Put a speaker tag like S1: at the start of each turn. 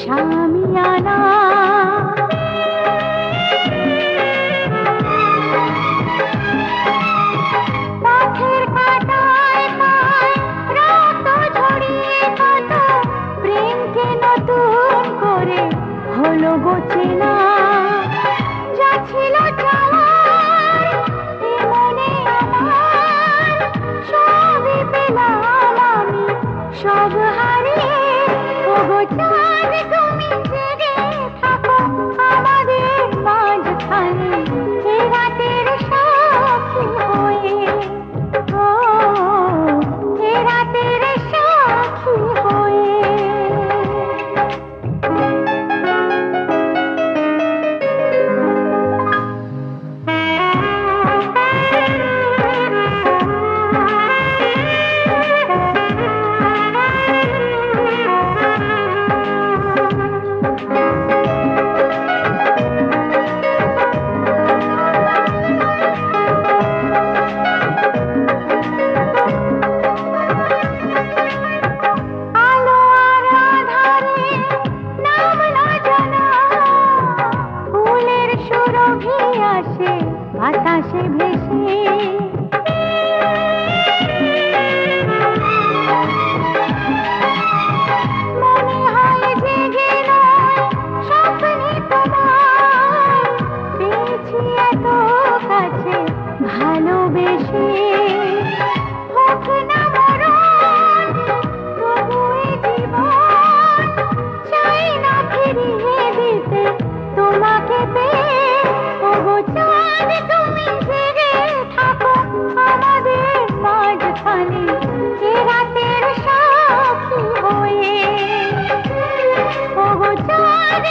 S1: শামিয়ানা পথের কাঁটায় পায় রাত ঝরিয়ে কত প্রেমকে নতুন করে হলো গো চেনা যা ছিল চাওয়ার এ মনে আমার সবই পেলাম আমি সব হারিয়ে ওগো চাঁদ তুমি জেগে থাকো আমাদের মাঝখানে এ রাতের সাক্ষী হয়ে ও এ রাতের সাক্ষী হয়ে বাতাসে ভেসে মনে হয় জেগে নয় স্বপ্নে তোমায় পেয়েছি এত কাছে ভালোবেসে হোক না মরণ তবু এ জীবন চাই না ফিরিয়ে দিতে তোমাকে পেয়ে ওগো চাঁদ তুমি জেগে থাকো আমাদের মাঝখানে এ রাতের সাক্ষী হয়ে ওগো চাঁদ